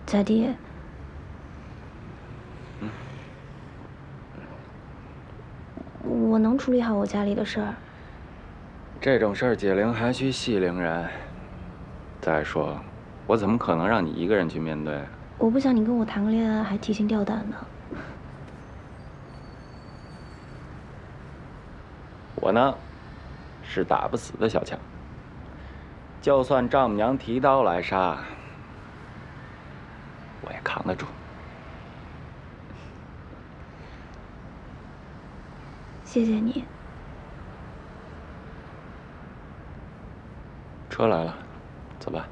家弟，我能处理好我家里的事儿。这种事儿解铃还需系铃人。再说，我怎么可能让你一个人去面对？我不想你跟我谈个恋爱还提心吊胆的。我呢，是打不死的小强。就算丈母娘提刀来杀，我也扛得住。谢谢你。车来了，走吧。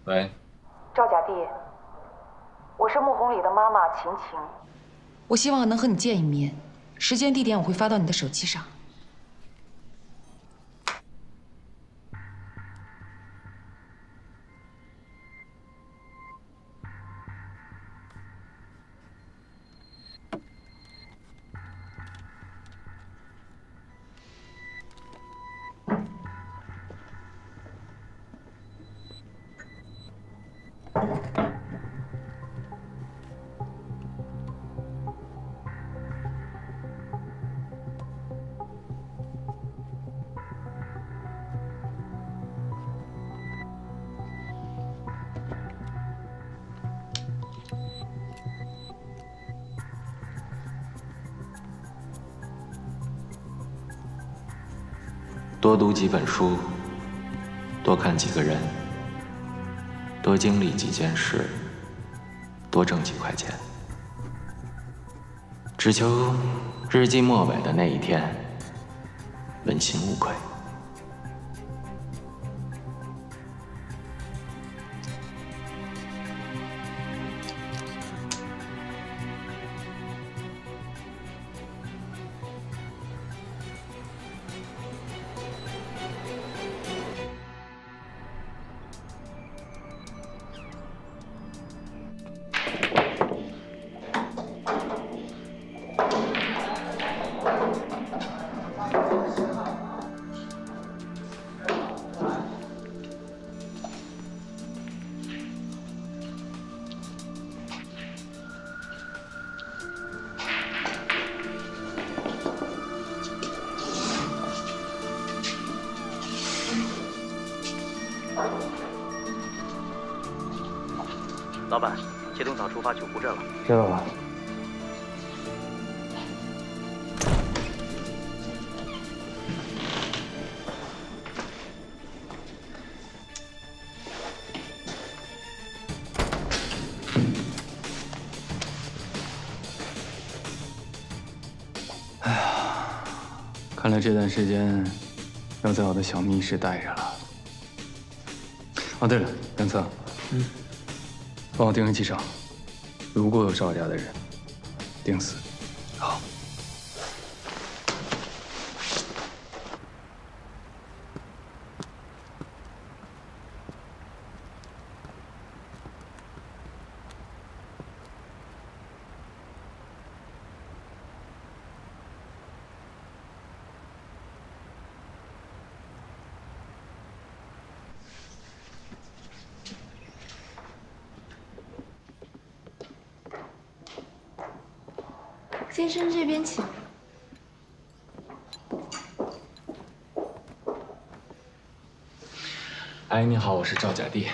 喂，赵甲弟，我是穆红礼的妈妈秦晴。我希望能和你见一面，时间地点我会发到你的手机上。多读几本书，多看几个人，多经历几件事，多挣几块钱，只求日记末尾的那一天，问心无愧。老板，谢东嫂出发去湖镇了。知道了。哎呀，看来这段时间要在我的小密室待着了。哦，对了，梁策，帮我定个记账，如果有赵家的人，定死。好。先生这边请。阿姨你好，我是赵甲弟。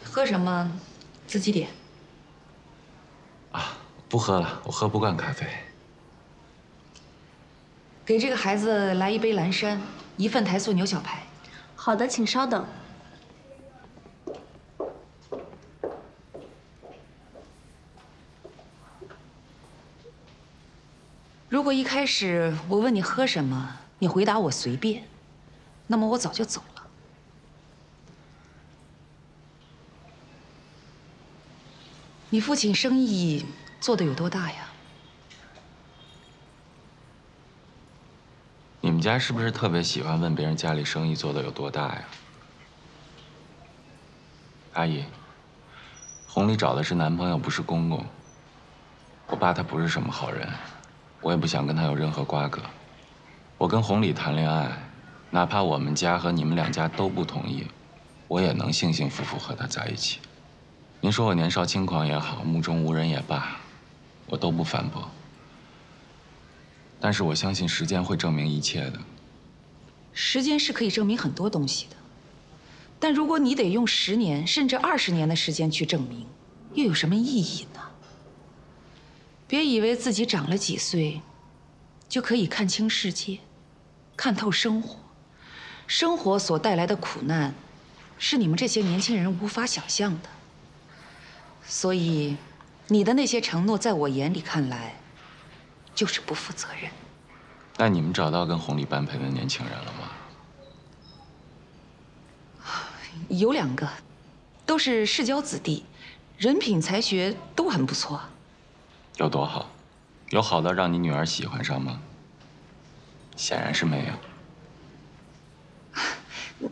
喝什么，自己点。啊，不喝了，我喝不惯咖啡。给这个孩子来一杯蓝山，1份台塑牛小排。好的，请稍等。如果一开始我问你喝什么，你回答我随便，那么我早就走了。你父亲生意做得有多大呀？你们家是不是特别喜欢问别人家里生意做得有多大呀？阿姨，红丽找的是男朋友，不是公公。我爸他不是什么好人，我也不想跟他有任何瓜葛。我跟红丽谈恋爱，哪怕我们家和你们2家都不同意，我也能幸幸福福和他在一起。您说我年少轻狂也好，目中无人也罢，我都不反驳。但是我相信时间会证明一切的。时间是可以证明很多东西的，但如果你得用10年甚至20年的时间去证明，又有什么意义呢？别以为自己长了几岁，就可以看清世界，看透生活。生活所带来的苦难，是你们这些年轻人无法想象的。所以，你的那些承诺，在我眼里看来，就是不负责任。那你们找到跟红丽般配的年轻人了吗？有2个，都是世交子弟，人品才学都很不错。有多好？有好到让你女儿喜欢上吗？显然是没有。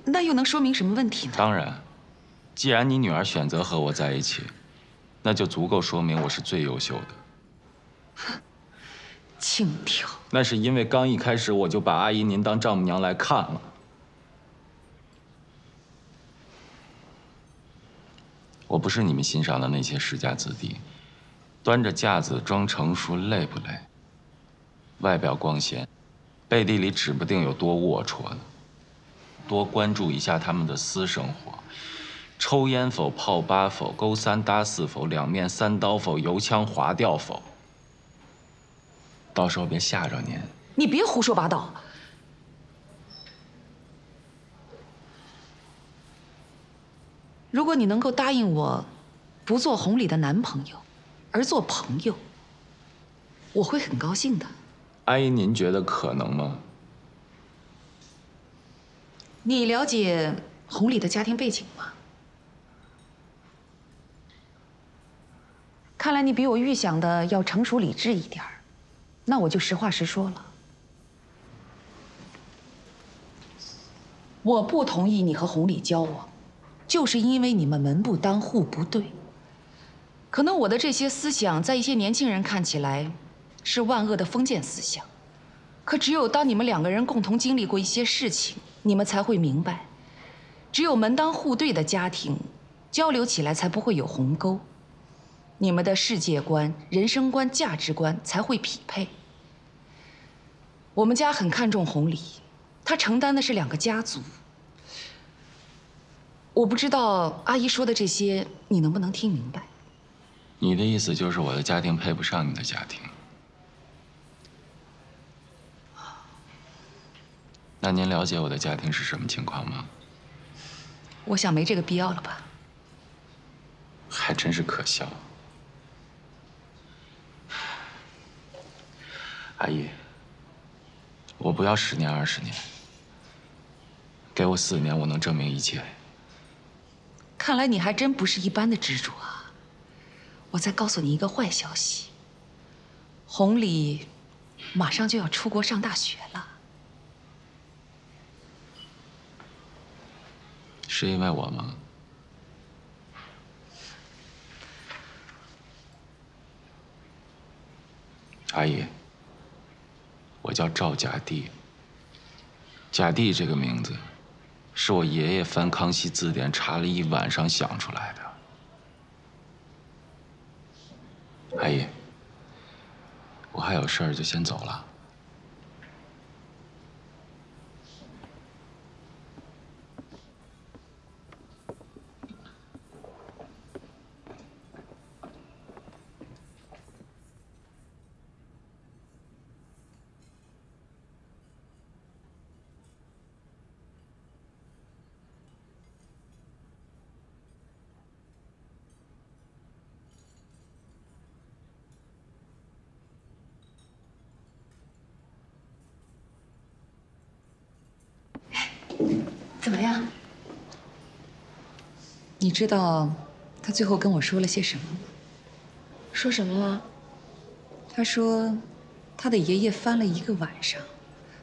那又能说明什么问题呢？当然，既然你女儿选择和我在一起，那就足够说明我是最优秀的。轻佻。那是因为刚一开始我就把阿姨您当丈母娘来看了。我不是你们欣赏的那些世家子弟，端着架子装成熟，累不累？外表光鲜，背地里指不定有多龌龊呢。多关注一下他们的私生活，抽烟否，泡吧否，勾3搭4否，两面3刀否，油腔滑调否。到时候别吓着您。你别胡说八道。如果你能够答应我，不做红丽的男朋友，而做朋友，我会很高兴的。阿姨，您觉得可能吗？你了解红丽的家庭背景吗？看来你比我预想的要成熟理智一点儿，那我就实话实说了。我不同意你和红丽交往，就是因为你们门不当户不对。可能我的这些思想在一些年轻人看起来是万恶的封建思想，可只有当你们2个人共同经历过一些事情，你们才会明白，只有门当户对的家庭，交流起来才不会有鸿沟，你们的世界观、人生观、价值观才会匹配。我们家很看重红丽，她承担的是2个家族。我不知道阿姨说的这些你能不能听明白。你的意思就是我的家庭配不上你的家庭？那您了解我的家庭是什么情况吗？我想没这个必要了吧。还真是可笑。阿姨，我不要10年20年，给我4年，我能证明一切。看来你还真不是一般的执着啊！我再告诉你一个坏消息，红礼马上就要出国上大学了。是因为我吗？阿姨，我叫赵甲第。甲第这个名字，是我爷爷翻《康熙字典》查了1晚上想出来的。阿姨，我还有事儿，就先走了。怎么样？你知道他最后跟我说了些什么吗？说什么了？他说，他的爷爷翻了1个晚上，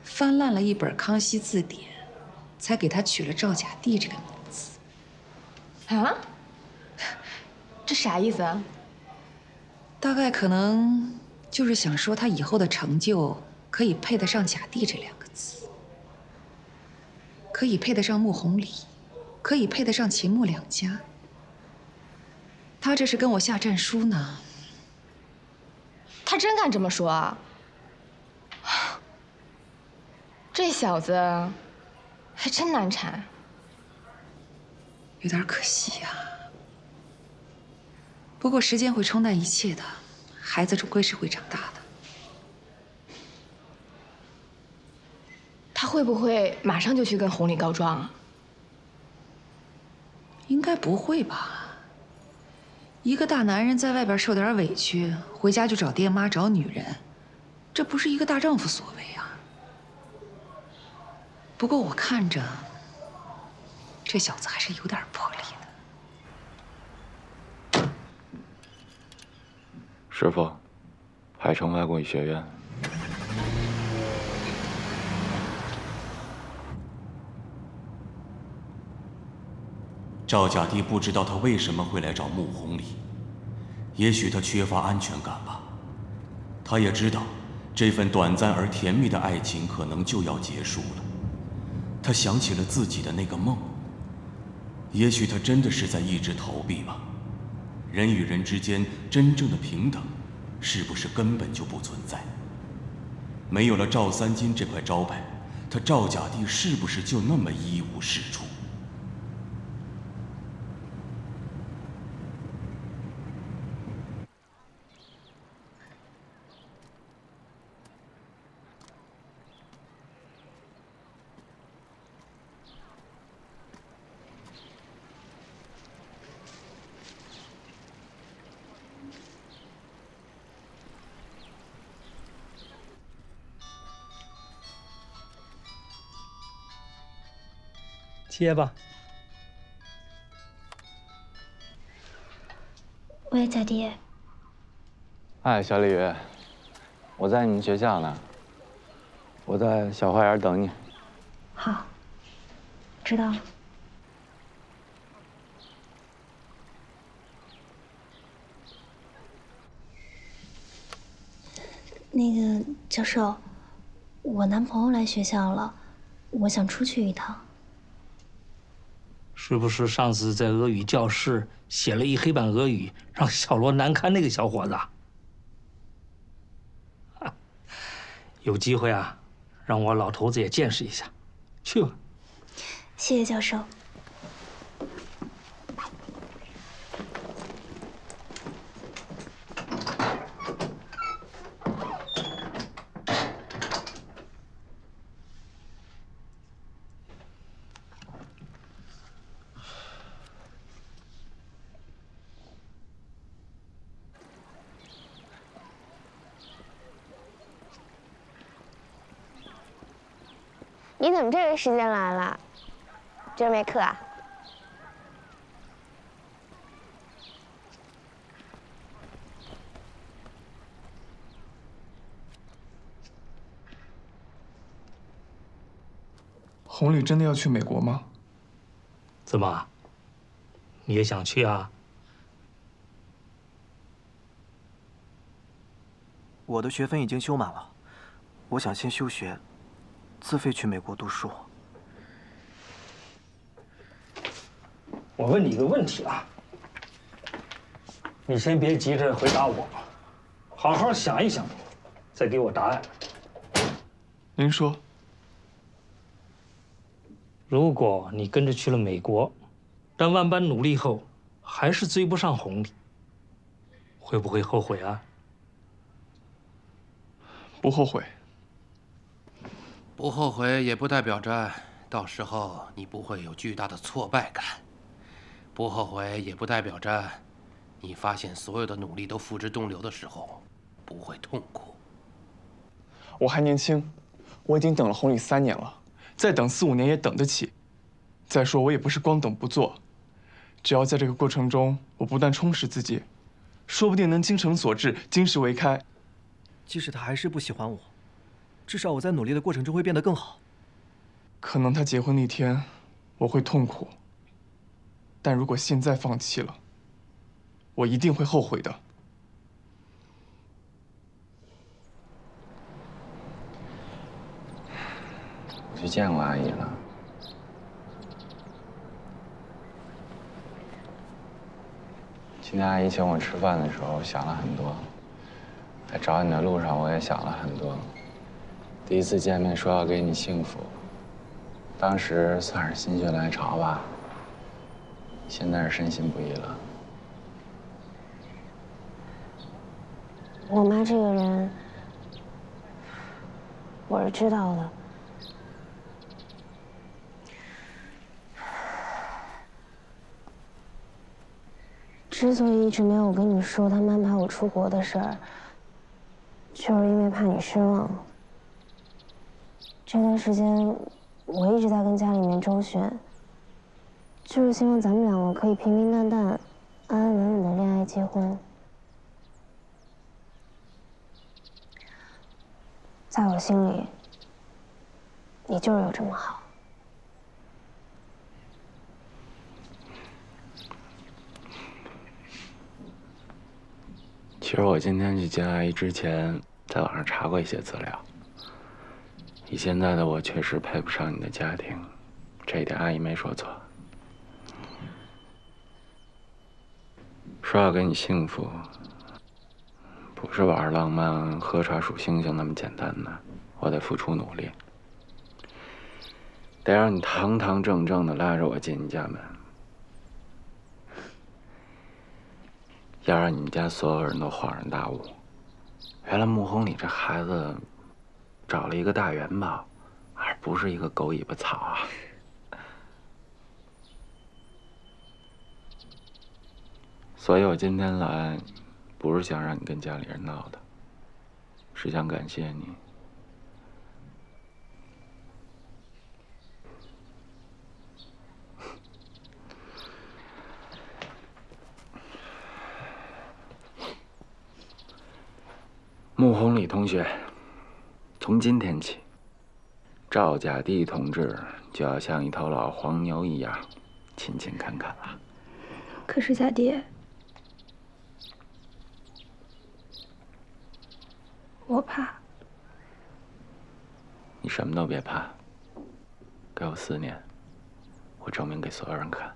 翻烂了一本《康熙字典》，才给他取了赵甲第这个名字。啊？这啥意思啊？大概可能就是想说他以后的成就可以配得上甲第这2个字，可以配得上穆弘礼，可以配得上秦穆2家。他这是跟我下战书呢。他真敢这么说啊？这小子还真难缠。有点可惜呀。不过时间会冲淡一切的，孩子终归是会长大的。他会不会马上就去跟红礼告状啊？应该不会吧？一个大男人在外边受点委屈，回家就找爹妈找女人，这不是一个大丈夫所为啊。不过我看着，这小子还是有点魄力的。师傅，海城外国语学院。赵甲第不知道他为什么会来找穆弘礼，也许他缺乏安全感吧。他也知道，这份短暂而甜蜜的爱情可能就要结束了。他想起了自己的那个梦，也许他真的是在一直逃避吧。人与人之间真正的平等，是不是根本就不存在？没有了赵三金这块招牌，他赵甲第是不是就那么一无是处？接吧。喂，甲第。哎，小李鱼，我在你们学校呢，我在小花园等你。好，知道了。那个教授，我男朋友来学校了，我想出去一趟。是不是上次在俄语教室写了一黑板俄语，让小罗难堪那个小伙子？有机会啊，让我老头子也见识一下，去吧。谢谢教授。你怎么这个时间来了？今儿没课啊？红礼真的要去美国吗？怎么？你也想去啊？我的学分已经修满了，我想先休学，自费去美国读书。我问你一个问题啊，你先别急着回答我，好好想一想，再给我答案。您说，如果你跟着去了美国，但万般努力后还是追不上红礼，会不会后悔啊？不后悔。不后悔也不代表着到时候你不会有巨大的挫败感。不后悔也不代表着你发现所有的努力都付之东流的时候不会痛苦。我还年轻，我已经等了红礼3年了，再等4、5年也等得起。再说我也不是光等不做，只要在这个过程中我不断充实自己，说不定能精诚所至，金石为开。即使他还是不喜欢我，至少我在努力的过程中会变得更好。可能他结婚那天我会痛苦，但如果现在放弃了，我一定会后悔的。我去见过阿姨了。今天阿姨请我吃饭的时候想了很多，在找你的路上我也想了很多。第一次见面说要给你幸福，当时算是心血来潮吧，现在是深信不疑了。我妈这个人，我是知道的。之所以一直没有跟你说他们安排我出国的事儿，就是因为怕你失望。这段时间我一直在跟家里面周旋，就是希望咱们2个可以平平淡淡、安安稳稳的恋爱结婚。在我心里，你就是有这么好。其实我今天去见阿姨之前，在网上查过一些资料。以现在的我，确实配不上你的家庭，这一点阿姨没说错。说要给你幸福，不是玩浪漫、喝茶数星星那么简单的，我得付出努力，得让你堂堂正正的拉着我进你家门。要让你们家所有人都恍然大悟，原来穆红礼这孩子找了一个大元宝，而不是一个狗尾巴草啊！所以我今天来，不是想让你跟家里人闹的，是想感谢你。穆红礼同学，从今天起，赵甲第同志就要像一头老黄牛一样，勤勤恳恳了。可是贾爹，我怕。你什么都别怕，给我4年，我证明给所有人看。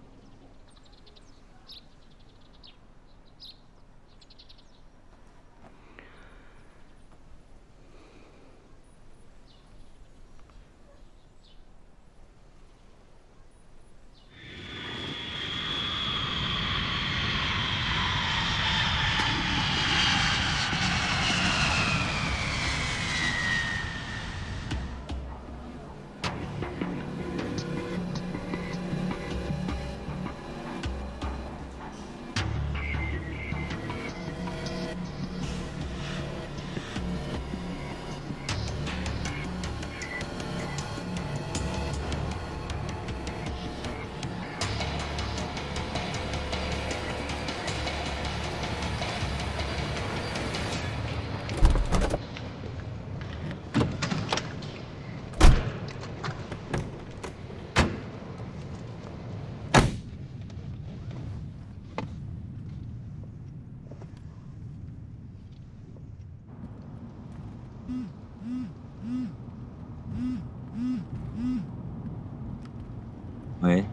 喂，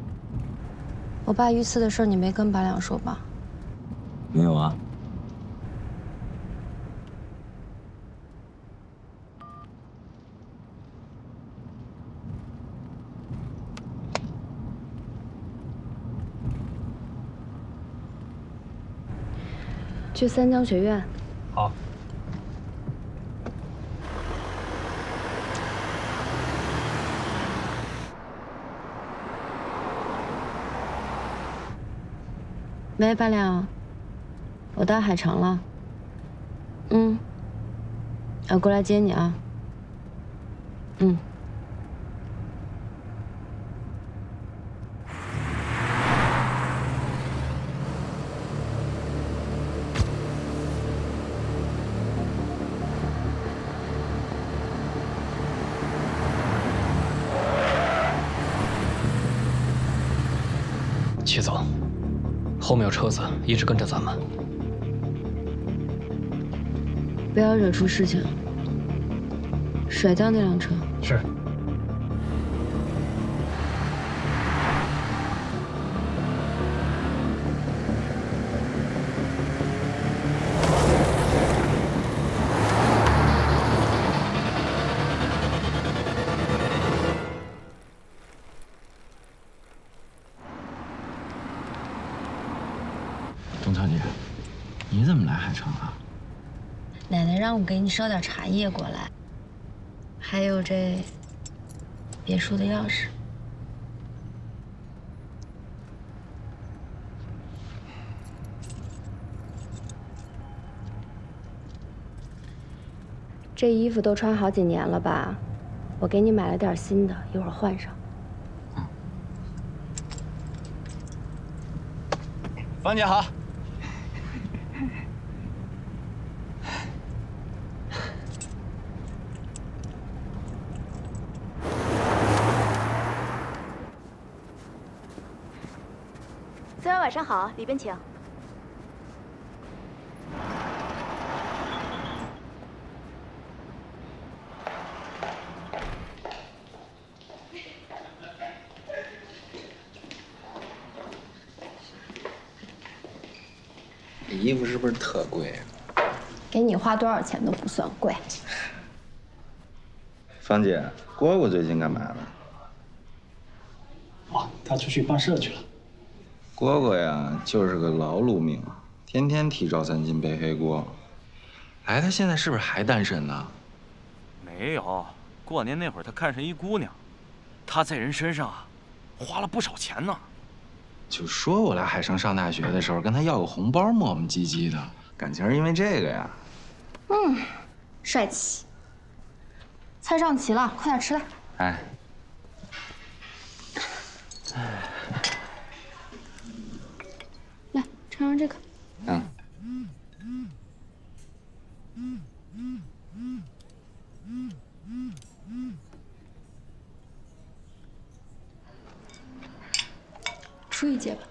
我爸遇刺的事你没跟白亮说吧？没有啊。去三江学院。好。喂，白亮，我到海城了。我过来接你啊。齐总，后面有车子一直跟着咱们，不要惹出事情。甩掉那辆车。是。钟小姐，你怎么来海城啊？奶奶让我给你捎点茶叶过来，还有这别墅的钥匙。这衣服都穿好几年了吧？我给你买了点新的，一会儿换上。芳姐好。思源晚上好，里边请。这衣服是不是特贵啊？给你花多少钱都不算贵。芳姐，蝈蝈最近干嘛呢？哦，他出去办事去了。蝈蝈呀，就是个劳碌命，天天替赵三金背黑锅。哎，他现在是不是还单身呢？没有，过年那会儿他看上一姑娘，他在人身上啊，花了不少钱呢。就说我来海城上大学的时候，跟他要个红包，磨磨唧唧的，感情是因为这个呀。帅气。菜上齐了，快点吃来。哎。来，尝尝这个。出一截吧。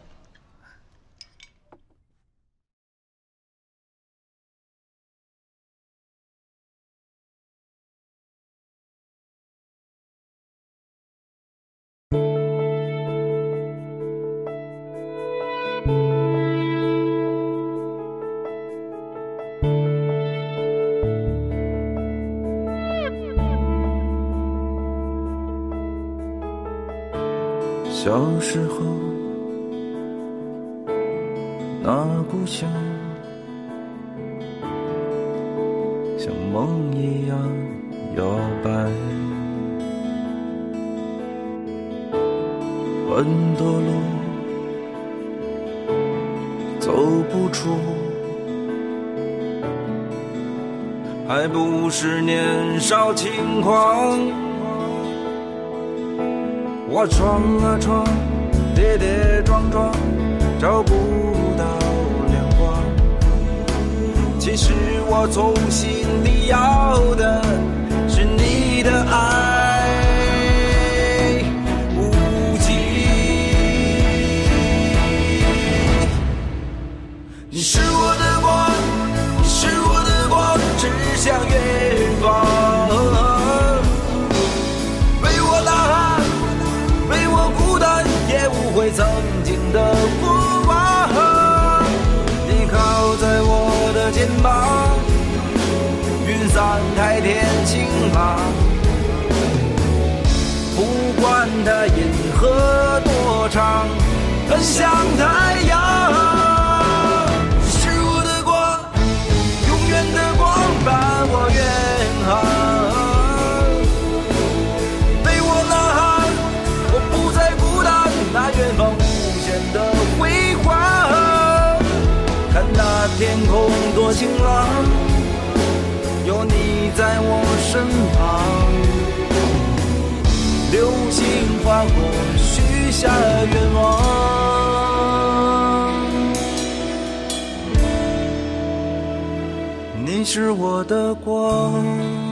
小时候，那故乡像梦一样摇摆，很多路走不出，还不是年少轻狂。我闯啊闯，跌跌撞撞，找不到亮光。其实我从心里要的是你的爱无尽。你是我的光，你是我的光，指向远方。散开天晴朗。不管它银河多长，很像太阳，是我的光，永远的光伴我远航。陪我呐喊，我不再孤单，那远方无限的辉煌。看那天空多晴朗，有你在我身旁。流星划过，许下愿望。你是我的光。